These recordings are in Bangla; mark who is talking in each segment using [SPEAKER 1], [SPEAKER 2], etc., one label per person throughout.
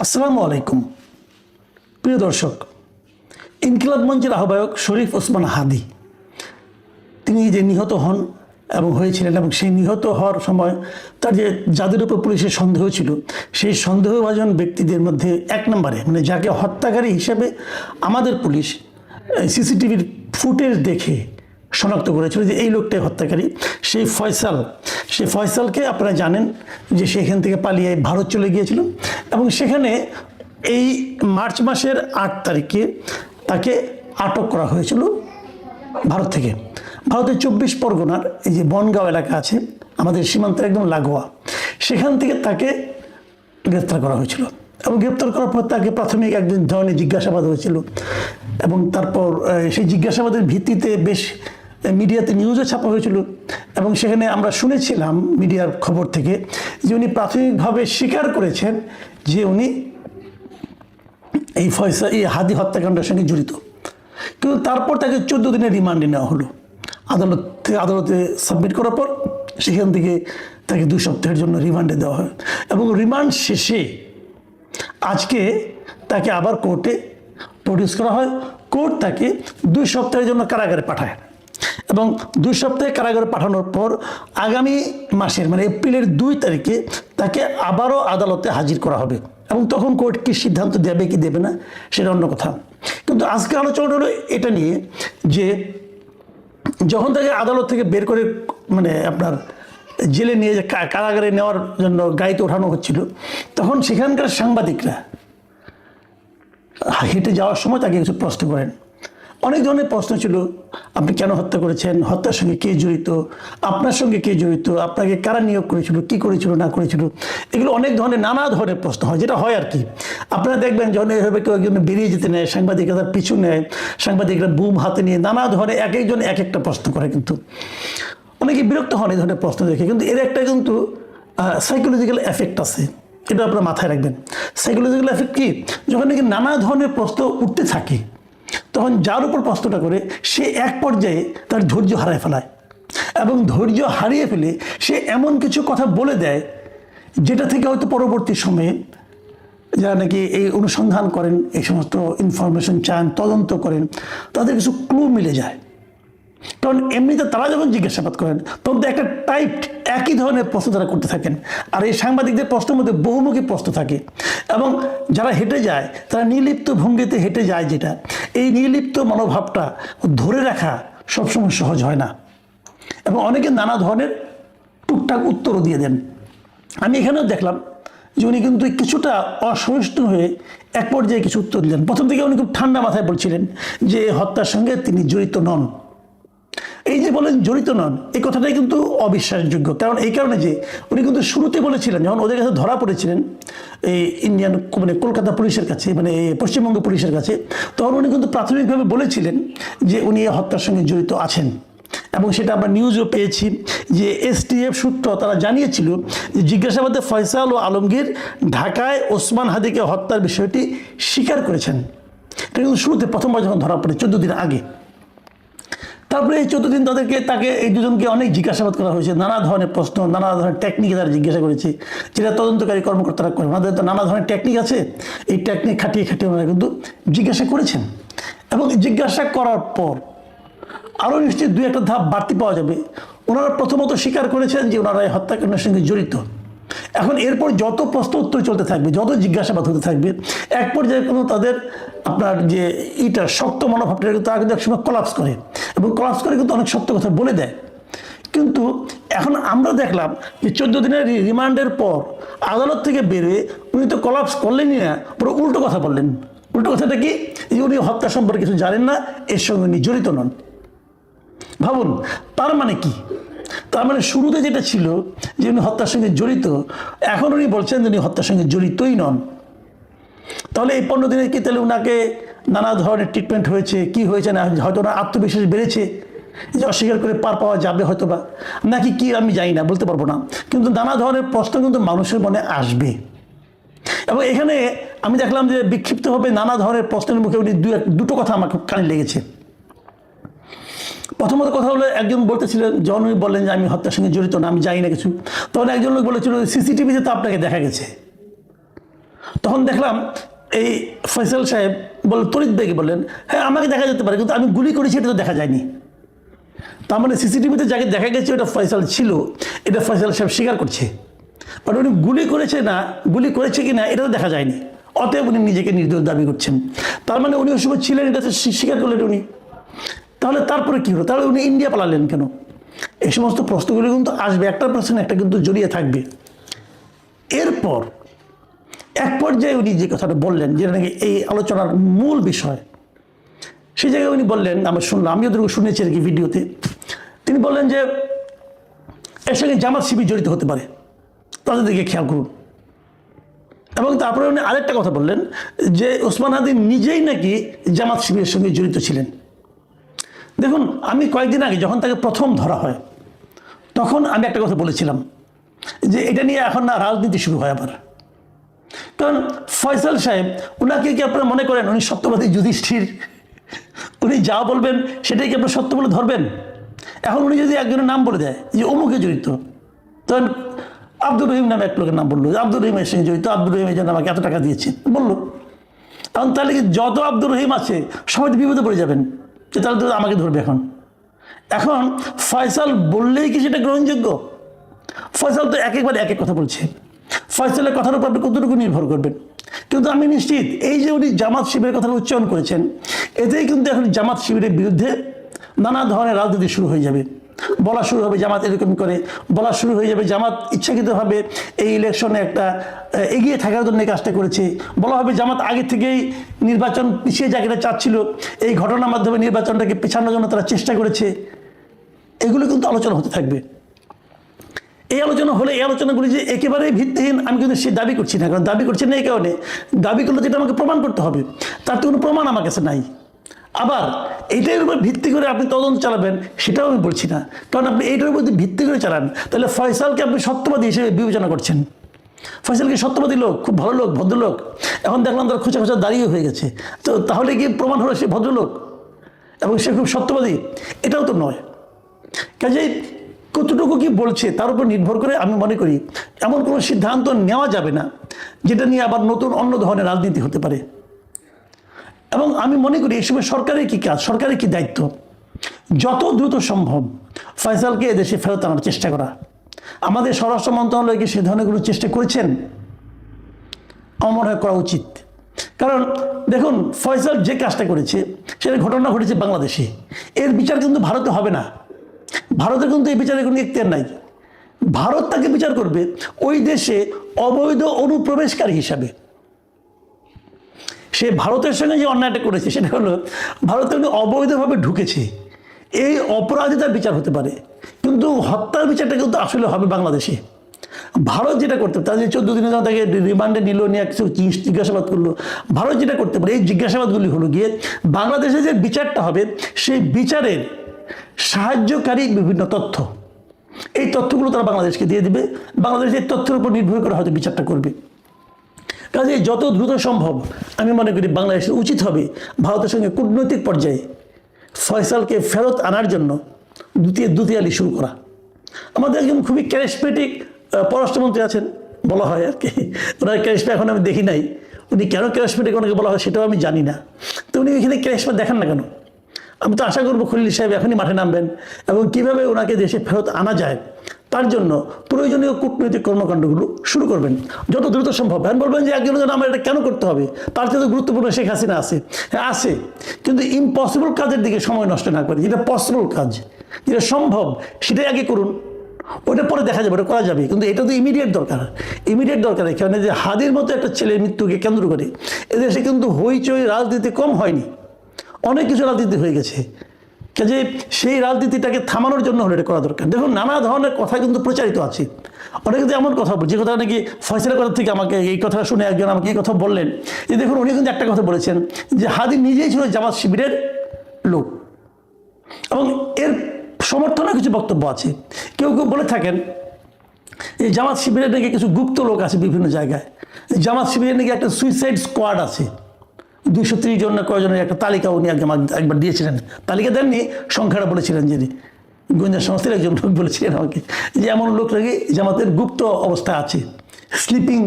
[SPEAKER 1] আসসালামু আলাইকুম প্রিয় দর্শক। ইনকিলাব মঞ্চের আহ্বায়ক শরীফ ওসমান হাদি তিনি যে নিহত হন এবং হয়েছিলেন, এবং সেই নিহত হওয়ার সময় তার যে যাদের উপর পুলিশের সন্দেহ ছিল, সেই সন্দেহভাজন ব্যক্তিদের মধ্যে এক নম্বরে মানে যাকে হত্যাকারী হিসেবে আমাদের পুলিশ সিসিটিভির ফুটেজ দেখে শনাক্ত করেছিল যে এই লোকটাই হত্যাকারী, সেই ফয়সালকে আপনারা জানেন যে সেখান থেকে পালিয়ে ভারত চলে গিয়েছিল, এবং সেখানে এই মার্চ মাসের 8 তারিখে তাকে আটক করা হয়েছিল ভারত থেকে। ভারতের 24 পরগনার এই যে বনগাঁও এলাকা আছে আমাদের সীমান্তের একদম লাগোয়া, সেখান থেকে তাকে গ্রেফতার করা হয়েছিল। এবং গ্রেপ্তার করার পর তাকে প্রাথমিক একদিন ধরনের জিজ্ঞাসাবাদ হয়েছিল, এবং তারপর সেই জিজ্ঞাসাবাদের ভিত্তিতে বেশ মিডিয়াতে নিউজও ছাপা হয়েছিল, এবং সেখানে আমরা শুনেছিলাম মিডিয়ার খবর থেকে যে উনি প্রাথমিকভাবে স্বীকার করেছেন যে উনি এই হাদি হত্যাকাণ্ডের সঙ্গে জড়িত। কিন্তু তারপর তাকে 14 দিনের রিমান্ডে নেওয়া হলো আদালতে সাবমিট করার পর সেখান থেকে তাকে 2 সপ্তাহের জন্য রিমান্ডে দেওয়া হয়, এবং রিমান্ড শেষে আজকে তাকে আবার কোর্টে প্রডিউস করা হয়। কোর্ট তাকে 2 সপ্তাহের জন্য কারাগারে পাঠায়, এবং 2 সপ্তাহে কারাগারে পাঠানোর পর আগামী মাসের মানে এপ্রিলের 2 তারিখে তাকে আবারও আদালতে হাজির করা হবে, এবং তখন কোর্ট কি সিদ্ধান্ত দেবে কি দেবে না সেটা অন্য কথা। কিন্তু আজকে আলোচনা হলো এটা নিয়ে যে যখন তাকে আদালত থেকে বের করে মানে আপনার জেলে নিয়ে যে কারাগারে নেওয়ার জন্য গাড়িতে ওঠানো হচ্ছিল, তখন সেখানকার সাংবাদিকরা হেঁটে যাওয়ার সময় তাকে কিছু প্রশ্ন করেন। অনেক ধরনের প্রশ্ন ছিল, আপনি কেন হত্যা করেছেন, হত্যার সঙ্গে কে জড়িত, আপনার সঙ্গে কে জড়িত, আপনাকে কারা নিয়োগ করেছিল, কি করেছিল না করেছিল, এগুলো অনেক ধরনের নানা ধরনের প্রশ্ন হয়, যেটা হয় আর কি। আপনারা দেখবেন যখন এভাবে কেউ একজন বেরিয়ে যেতে নেয়, সাংবাদিকরা তার পিছু নেয়, সাংবাদিকরা বুম হাতে নিয়ে নানা ধরনের এক একজন এক একটা প্রশ্ন করে, কিন্তু অনেকে বিরক্ত হন এই ধরনের প্রশ্ন দেখে। কিন্তু এর একটা কিন্তু সাইকোলজিক্যাল এফেক্ট আছে, এটা আপনারা মাথায় রাখবেন। সাইকোলজিক্যাল এফেক্ট কি, যখন নাকি নানা ধরনের প্রশ্ন উঠতে থাকে তখন যার উপর প্রশ্নটা করে সে এক পর্যায়ে তার ধৈর্য হারায় ফেলায়, এবং ধৈর্য হারিয়ে ফেলে সে এমন কিছু কথা বলে দেয় যেটা থেকে হয়তো পরবর্তী সময়ে যারা নাকি এই অনুসন্ধান করেন, এই সমস্ত ইনফরমেশন চান, তদন্ত করেন, তাদের কিছু ক্লু মিলে যায়। কারণ এমনিতে তারা যখন জিজ্ঞাসাবাদ করেন তখন তো একটা টাইপড একই ধরনের প্রশ্ন তারা করতে থাকেন, আর এই সাংবাদিকদের প্রশ্নের মধ্যে বহুমুখী প্রশ্ন থাকে, এবং যারা হেঁটে যায় তারা নির্লিপ্ত ভঙ্গিতে হেঁটে যায়, যেটা এই নির্লিপ্ত মনোভাবটা ধরে রাখা সবসময় সহজ হয় না, এবং অনেকে নানা ধরনের টুকটাক উত্তরও দিয়ে দেন। আমি এখানেও দেখলাম যে উনি কিন্তু কিছুটা অসহিষ্ণু হয়ে এক পর্যায়ে কিছু উত্তর দিলেন। প্রথম থেকে উনি খুব ঠান্ডা মাথায় বলছিলেন যে হত্যার সঙ্গে তিনি জড়িত নন। এই যে বলেন জড়িত নন, এই কথাটাই কিন্তু অবিশ্বাসযোগ্য। কারণ এই কারণে যে উনি কিন্তু শুরুতে বলেছিলেন, যখন ওদের কাছে ধরা পড়েছিলেন এই ইন্ডিয়ান মানে কলকাতা পুলিশের কাছে, মানে পশ্চিমবঙ্গ পুলিশের কাছে, তখন উনি কিন্তু প্রাথমিকভাবে বলেছিলেন যে উনি এই হত্যার সঙ্গে জড়িত আছেন, এবং সেটা আমরা নিউজও পেয়েছি যে STF সূত্র তারা জানিয়েছিল যে জিজ্ঞাসাবাদে ফয়সাল ও আলমগীর ঢাকায় ওসমান হাদিকে হত্যার বিষয়টি স্বীকার করেছেন। এটা কিন্তু শুরুতে প্রথমবার যখন ধরা পড়ে 14 দিন আগে। তারপরে এই 14 দিন তাকে এই দুজনকে অনেক জিজ্ঞাসাবাদ করা হয়েছে, নানা ধরনের প্রশ্ন, নানা ধরনের টেকনিকে তারা জিজ্ঞাসা করেছে, যেটা তদন্তকারী কর্মকর্তারা করে। ওনাদের তো নানা ধরনের টেকনিক আছে, এই টেকনিক খাটিয়ে ওনারা কিন্তু জিজ্ঞাসা করেছেন, এবং জিজ্ঞাসা করার পর আরও নিশ্চয়ই 2-1টা ধাপ বাড়তি পাওয়া যাবে। ওনারা প্রথমত স্বীকার করেছেন যে ওনারা এই হত্যাকাণ্ডের সঙ্গে জড়িত। এখন এরপর যত প্রশ্ন উত্তর চলতে থাকবে, যত জিজ্ঞাসাবাদ হতে থাকবে, এক পর্যায়ে কিন্তু তাদের আপনার যে শক্ত মনোভাবটা তারা কিন্তু একসময় কলাপস করে, এবং কলাপস করে কিন্তু অনেক সত্য কথা বলে দেয়। কিন্তু এখন আমরা দেখলাম যে 14 দিনের রিমান্ডের পর আদালত থেকে বেরোয় উনি তো কলাপস করলেনই না, পুরো উল্টো কথা বললেন। উল্টো কথাটা কি, যে উনি হত্যা সম্পর্কে কিছু জানেন না, এর সঙ্গে উনি জড়িত নন। ভাবুন, তার মানে কি? তার মানে শুরুতে যেটা ছিল যে উনি হত্যার সঙ্গে জড়িত, এখন উনি বলছেন যে উনি হত্যার সঙ্গে জড়িতই নন। তাহলে এই 15 দিনে কি তাহলে ওনাকে নানা ধরনের ট্রিটমেন্ট হয়েছে, কি হয়েছে না, হয়তো ওনার আত্মবিশ্বাস বেড়েছে যে অস্বীকার করে পার পাওয়া যাবে হয়তো বা, নাকি কি আমি জানি না, বলতে পারবো না। কিন্তু নানা ধরনের প্রশ্ন কিন্তু মানুষের মনে আসবে, এবং এখানে আমি দেখলাম যে বিক্ষিপ্তভাবে নানা ধরনের প্রশ্নের মুখে উনি দুটো কথা আমার খুব কানে লেগেছে। প্রথমত কথা হলো, একজন বলতেছিলেন, যখন উনি বললেন যে আমি হত্যার সঙ্গে জড়িত না, আমি জানি না কিছু, তখন একজন লোক বলেছিল সিসিটিভিতে তো আপনাকে দেখা গেছে। তখন দেখলাম এই ফয়সাল সাহেব তড়িৎ বেগে বললেন, হ্যাঁ আমাকে দেখা যেতে পারে, কিন্তু আমি গুলি করেছি এটা তো দেখা যায়নি। তার মানে সিসিটিভিতে যাকে দেখা গেছে ওটা ফয়সাল ছিল, এটা ফয়সাল সাহেব স্বীকার করছে, বাট উনি গুলি করেছে কি না এটা তো দেখা যায়নি, অতএব উনি নিজেকে নির্দোষ দাবি করছেন। তার মানে উনি ওই সময় ছিলেন, এটা তো স্বীকার করলেন উনি। তাহলে তারপরে কি হলো? তাহলে উনি ইন্ডিয়া পালালেন কেন? এই সমস্ত প্রশ্নগুলি কিন্তু আসবে, একটা প্রশ্ন একটা কিন্তু জড়িয়ে থাকবে। এরপর এক পর্যায়ে উনি যে কথাটা বললেন, যেটা নাকি এই আলোচনার মূল বিষয়, সেই জায়গায় উনি বললেন, আমরা শুনলাম, আমিও ওদেরকে শুনেছি আর কি ভিডিওতে, তিনি বললেন যে এর সঙ্গে জামাত শিবির জড়িত হতে পারে, তাদের দিকে খেয়াল করুন। এবং তারপরে উনি আরেকটা কথা বললেন যে ওসমান হাদি নিজেই নাকি জামাত শিবিরের সঙ্গে জড়িত ছিলেন। দেখুন, আমি কয়েকদিন আগে যখন তাকে প্রথম ধরা হয় তখন আমি একটা কথা বলেছিলাম যে এটা নিয়ে এখন না রাজনীতি শুরু হয় আবার। কারণ ফয়সাল সাহেব, ওনাকে কি আপনারা মনে করেন উনি সত্যবাদী যুধিষ্ঠির? উনি যা বলবেন সেটাই কি আপনার সত্য বলে ধরবেন? এখন উনি যদি একজনের নাম বলে দেয় যে অমুকে জড়িত, তখন আব্দুর রহিম নামে এক লোকের নাম বললো, আব্দুর রহিমের সঙ্গে জড়িত, আব্দুর রহিম এই জন্য আমাকে এত টাকা দিয়েছে বললো। এখন তাহলে কি যত আব্দুর রহিম আছে সবাই তো বিপদে পড়ে যাবেন, তাহলে তো আমাকে ধরবে। এখন ফয়সাল বললেই কি সেটা গ্রহণযোগ্য? ফয়সাল তো একেবারে এক এক কথা বলছে, ফয়সালের কথার উপর আপনি কতটুকু নির্ভর করবেন? কিন্তু আমি নিশ্চিত এই যে উনি জামাত শিবিরের কথা উচ্চারণ করেছেন, এতেই কিন্তু এখন জামাত শিবিরের বিরুদ্ধে নানা ধরনের রাজনীতি শুরু হয়ে যাবে। বলা শুরু হবে জামাত এরকম করে, বলা শুরু হয়ে যাবে জামাত ইচ্ছাকৃতভাবে এই ইলেকশনে একটা এগিয়ে থাকার জন্য এই কাজটা করেছে। বলা হবে জামাত আগে থেকেই নির্বাচন পিছিয়ে যাকে চাচ্ছিল, এই ঘটনার মাধ্যমে নির্বাচনটাকে পেছানোর জন্য তারা চেষ্টা করেছে। এগুলো কিন্তু আলোচনা হতে থাকবে। এই আলোচনা হলে এই আলোচনাগুলি যে একেবারেই ভিত্তিহীন আমি কিন্তু সে দাবি করছি না, কারণ দাবি করছি না এই কারণে, দাবি করলে যেটা আমাকে প্রমাণ করতে হবে, তার তো কোনো প্রমাণ আমার কাছে নাই। আবার এইটার উপর ভিত্তি করে আপনি তদন্ত চালাবেন সেটাও আমি বলছি না, কারণ আপনি এইটার উপর ভিত্তি করে চালান তাহলে ফয়সালকে আপনি সত্যবাদী হিসেবে বিবেচনা করছেন। ফয়সালকে সত্যবাদী লোক, খুব ভালো লোক, ভদ্রলোক, এখন দেখলাম তার খোঁচা খোঁচা দাঁড়িয়ে হয়ে গেছে, তো তাহলে কি প্রমাণ হলো সে ভদ্রলোক এবং সে খুব সত্যবাদী? এটাও তো নয়। কাজেই কতটুকু কি বলছে তার উপর নির্ভর করে আমি মনে করি এমন কোনো সিদ্ধান্ত নেওয়া যাবে না যেটা নিয়ে আবার নতুন অন্য ধরনের রাজনীতি হতে পারে। এবং আমি মনে করি এই সময় সরকারের কি কাজ, সরকারের কি দায়িত্ব, যত দ্রুত সম্ভব ফয়সালকে এদেশে ফেরত আনার চেষ্টা করা। আমাদের স্বরাষ্ট্র মন্ত্রণালয় কি সে ধরনের কোনো চেষ্টা করেছেন? আমার মনে হয় করা উচিত। কারণ দেখুন, ফয়সাল যে কাজটা করেছে সেটা ঘটনা ঘটেছে বাংলাদেশে, এর বিচার কিন্তু ভারতে হবে না। ভারতে কিন্তু এই বিচারের কোনো ইখতিয়ার নাই। ভারত তাকে বিচার করবে ওই দেশে অবৈধ অনুপ্রবেশকারী হিসাবে। সে ভারতের সঙ্গে যে অন্যায়টা করেছে সেটা হলো ভারতে উনি অবৈধভাবে ঢুকেছে, এই অপরাধিতার বিচার হতে পারে, কিন্তু হত্যার বিচারটা কিন্তু আসলে হবে বাংলাদেশে। ভারত যেটা করতে পারে, তাদের 14 দিনের জন্য তাকে রিমান্ডে নিল, নিয়ে কিছু জিজ্ঞাসাবাদ করলো, ভারত যেটা করতে পারে এই জিজ্ঞাসাবাদগুলি হলো গিয়ে বাংলাদেশে যে বিচারটা হবে সেই বিচারের সাহায্যকারী বিভিন্ন তথ্য, এই তথ্যগুলো তারা বাংলাদেশকে দিয়ে দিবে, বাংলাদেশ এই তথ্যের উপর নির্ভর করে হয়তো বিচারটা করবে। কাজে যত দ্রুত সম্ভব আমি মনে করি বাংলাদেশের উচিত হবে ভারতের সঙ্গে কূটনৈতিক পর্যায়ে ফয়সালকে ফেরত আনার জন্য দুতিয়ালি শুরু করা। আমাদের একজন খুবই ক্যারিসমেটিক পররাষ্ট্রমন্ত্রী আছেন বলা হয় আর কি, ওনার ক্যারিসমা এখন আমি দেখি নাই, উনি কেন ক্যারিসমেটিক ওনাকে বলা হয় সেটাও আমি জানি না। তো উনি এখানে ক্যারিসমা দেখান না কেন? আমি তো আশা করবো খলিল সাহেব এখনই মাঠে নামবেন এবং কীভাবে ওনাকে দেশে ফেরত আনা যায় তার জন্য প্রয়োজনীয় কূটনৈতিক কর্মকাণ্ডগুলো শুরু করবেন যত দ্রুত সম্ভব। এখন বলবেন যে একজনের জন্য আমার এটা কেন করতে হবে, তার চেয়ে গুরুত্বপূর্ণ শেখ হাসিনা আছে। হ্যাঁ আছে, কিন্তু ইম্পসিবল কাজের দিকে সময় নষ্ট না করে যেটা পসিবল কাজ, যেটা সম্ভব সেটাই আগে করুন, ওটা পরে দেখা যাবে, ওটা করা যাবে। কিন্তু এটা তো ইমিডিয়েট দরকার, ইমিডিয়েট দরকার। এখানে যে হাদির মতো একটা ছেলের মৃত্যুকে কেন্দ্র করে এদেশে কিন্তু হইচই রাজনীতি কম হয়নি, অনেক কিছু রাজনীতি হয়ে গেছে। কাজে সেই রাজনীতিটাকে থামানোর জন্য হলে এটা করা দরকার। দেখুন, নানা ধরনের কথা কিন্তু প্রচারিত আছে, অনেকে কিন্তু এমন কথা বলছে, যে কথা নাকি ফয়সালের কথা থেকে আমাকে এই কথা শুনে একজন আমাকে এই কথা বললেন যে দেখুন উনি কিন্তু একটা কথা বলেছেন যে হাদি নিজেই ছিল জামাত শিবিরের লোক, এবং এর সমর্থনে কিছু বক্তব্য আছে। কেউ কেউ বলে থাকেন এই জামাত শিবিরের নাকি কিছু গুপ্ত লোক আছে বিভিন্ন জায়গায়, জামাত শিবিরের নাকি একটা সুইসাইড স্কোয়াড আছে, 230 জন না কয়জনের একটা তালিকা উনি একবার দিয়েছিলেন, তালিকা দেননি, সংখ্যাটা বলেছিলেন, যিনি গোয়েন্দা সংস্থার একজন লোক বলেছিলেন আমাকে যে এমন লোক নাকি জামাতের গুপ্ত অবস্থায় আছে, স্লিপিং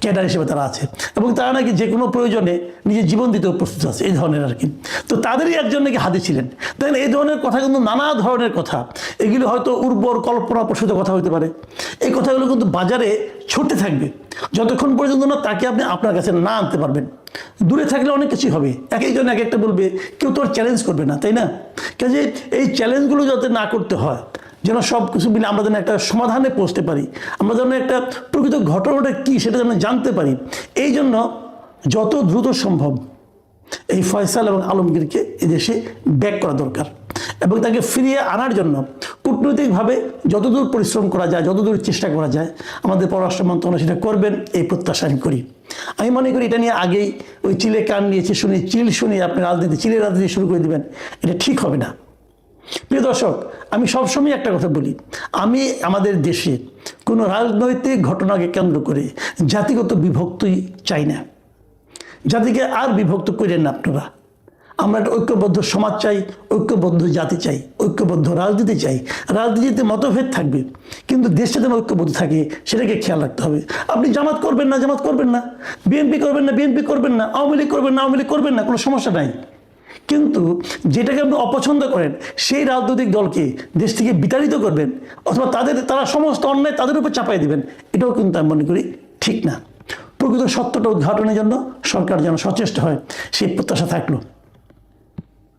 [SPEAKER 1] ক্যাডার হিসেবে তারা আছে, এবং তারা নাকি যে কোনো প্রয়োজনে নিজের জীবন দিতেও প্রস্তুত আছে, এই ধরনের আর কি। তো তাদেরই একজন নাকি হাদি ছিলেন। দেখেন এই ধরনের কথা কিন্তু নানা ধরনের কথা, এগুলো হয়তো উর্বর কল্পনা প্রসূত কথা হতে পারে। এই কথাগুলো কিন্তু বাজারে ছুটতে থাকবে যতক্ষণ পর্যন্ত না তাকে আপনি আপনার কাছে না আনতে পারবেন। দূরে থাকলে অনেক কিছুই হবে, এক একজন এক একটা বলবে, কেউ তো আর চ্যালেঞ্জ করবে না, তাই না? কাজে এই চ্যালেঞ্জগুলো যাতে না করতে হয়, যেন সব কিছু মিলে আমরা যেন একটা সমাধানে পৌঁছতে পারি, আমরা যেন একটা প্রকৃত ঘটনাটা কী সেটা যেন জানতে পারি, এই জন্য যত দ্রুত সম্ভব এই ফয়সাল এবং আলমগীরকে এদেশে ব্যাক করা দরকার, এবং তাকে ফিরিয়ে আনার জন্য কূটনৈতিকভাবে যতদূর পরিশ্রম করা যায়, যতদূর চেষ্টা করা যায়, আমাদের পররাষ্ট্র মন্ত্রণালয় সেটা করবেন এই প্রত্যাশা আমি করি। আমি মনে করি এটা নিয়ে আগেই ওই চিলে কান নিয়েছে শুনে চিল শুনে আপনি চিলের রাজনীতি শুরু করে দেবেন, এটা ঠিক হবে না। প্রিয় দর্শক, আমি সবসময় একটা কথা বলি, আমি আমাদের দেশে কোনো রাজনৈতিক ঘটনাকে কেন্দ্র করে জাতিগত বিভক্তি চাই না। জাতিকে আর বিভক্ত করেন না আপনারা। আমরা একটা ঐক্যবদ্ধ সমাজ চাই, ঐক্যবদ্ধ জাতি চাই, ঐক্যবদ্ধ রাজনীতি চাই। রাজনীতিতে মতভেদ থাকবে, কিন্তু দেশটা যেন ঐক্যবদ্ধ থাকে সেটাকে খেয়াল রাখতে হবে। আপনি জামাত করবেন না, জামাত করবেন না, বিএনপি করবেন না, বিএনপি করবেন না, আওয়ামী লীগ করবেন না, আওয়ামী লীগ করবেন না, কোনো সমস্যা নাই। কিন্তু যেটাকে আপনি অপছন্দ করেন সেই রাজনৈতিক দলকে দেশ থেকে বিতাড়িত করবেন, অথবা তারা সমস্ত অন্যায় তাদের উপর চাপাই দিবেন, এটাও কিন্তু আমি মনে করি ঠিক না। প্রকৃত সত্যটা উদ্ঘাটনের জন্য সরকার যেন সচেষ্ট হয়, সেই প্রত্যাশা থাকলো।